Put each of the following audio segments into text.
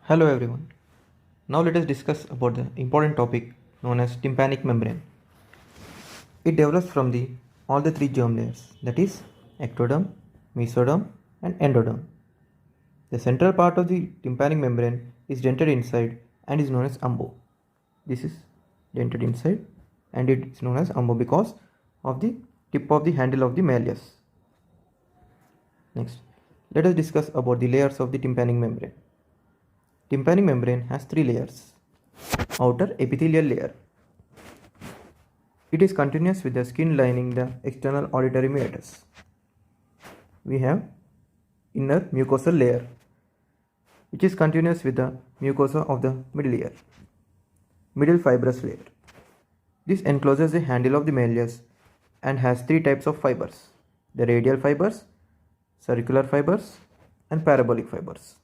Hello everyone. Now let us discuss about the important topic known as tympanic membrane. It develops from all the three germ layers, that is ectoderm, mesoderm and endoderm. The central part of the tympanic membrane is dented inside and is known as umbo. This is dented inside and it is known as umbo because of the tip of the handle of the malleus. Next, let us discuss about the layers of the tympanic membrane. Tympanic membrane has three layers. Outer epithelial layer. It is continuous with the skin lining the external auditory meatus. We have inner mucosal layer, which is continuous with the mucosa of the middle ear. Middle fibrous layer. This encloses the handle of the malleus and has three types of fibers: the radial fibers, circular fibers and parabolic fibers.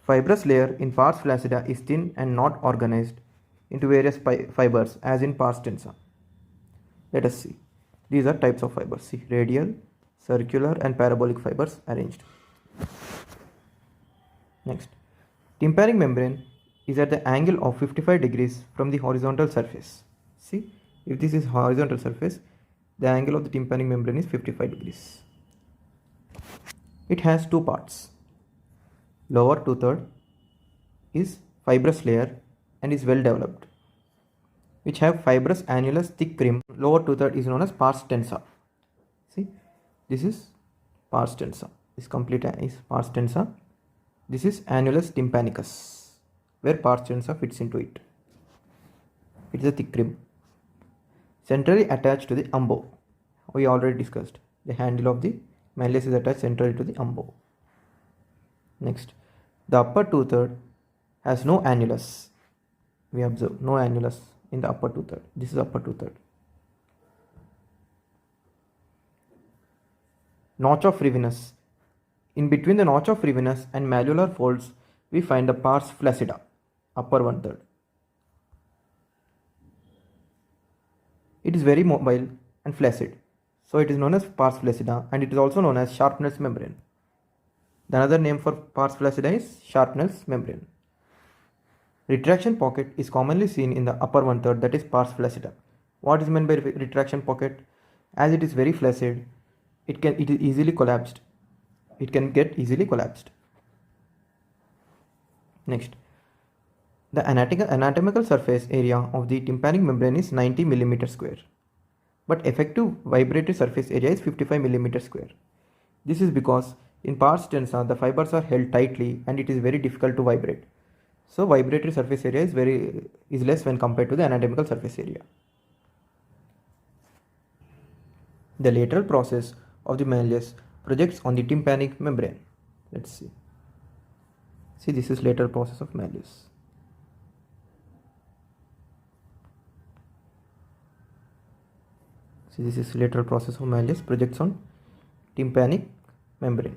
Fibrous layer in pars flaccida is thin and not organized into various fibers as in pars tensa. Let us see. These are types of fibers. See, radial, circular and parabolic fibers arranged. Next, tympanic membrane is at the angle of 55 degrees from the horizontal surface. See, if this is horizontal surface, the angle of the tympanic membrane is 55 degrees. It has two parts. Lower two-third is fibrous layer and is well developed, which have fibrous annulus thick rim. Lower two-third is known as pars tensa. See, this is pars tensa. This complete is pars tensa. This is annulus tympanicus, where pars tensa fits into it. It is a thick rim. Centrally attached to the umbo. We already discussed. The handle of the malleus is attached centrally to the umbo. Next, the upper two-third has no annulus. We observe no annulus in the upper two-third. This is upper two-third. Notch of Rivinus. In between the notch of Rivinus and malleolar folds, we find the pars flaccida, upper one-third. It is very mobile and flaccid, so it is known as pars flaccida, and it is also known as Sharpnell's membrane. The another name for pars flaccida is Sharpnell's membrane. Retraction pocket is commonly seen in the upper one-third, that is pars flaccida. What is meant by retraction pocket? As it is very flaccid, it is easily collapsed. It can get easily collapsed. Next, the anatomical surface area of the tympanic membrane is 90 mm square, but effective vibratory surface area is 55 mm square. This is because in pars tensa, the fibers are held tightly and it is very difficult to vibrate. So vibratory surface area is less when compared to the anatomical surface area. The lateral process of the malleus projects on the tympanic membrane. Let's see. See, this is lateral process of malleus. See, this is lateral process of malleus projects on tympanic membrane.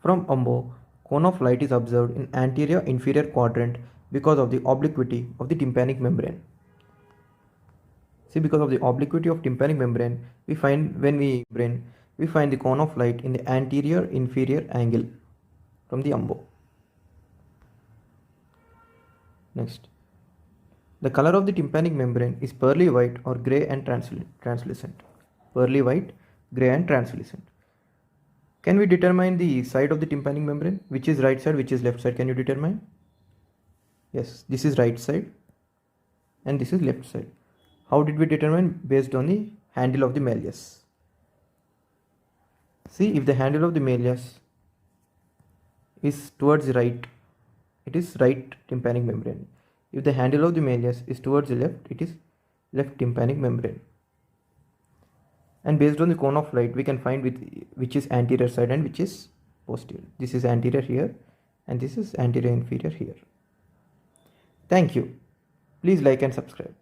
From umbo, cone of light is observed in anterior inferior quadrant because of the obliquity of the tympanic membrane. See, because of the obliquity of tympanic membrane, we find the cone of light in the anterior inferior angle from the umbo. Next, the color of the tympanic membrane is pearly white or grey and translucent. Pearly white, grey and translucent. Can we determine the side of the tympanic membrane? Which is right side, which is left side? Can you determine? Yes, this is right side and this is left side. How did we determine? Based on the handle of the malleus. See, if the handle of the malleus is towards the right, it is right tympanic membrane. If the handle of the malleus is towards the left, it is left tympanic membrane. And based on the cone of light, we can find which is anterior side and which is posterior. This is anterior here and this is anterior inferior here. Thank you. Please like and subscribe.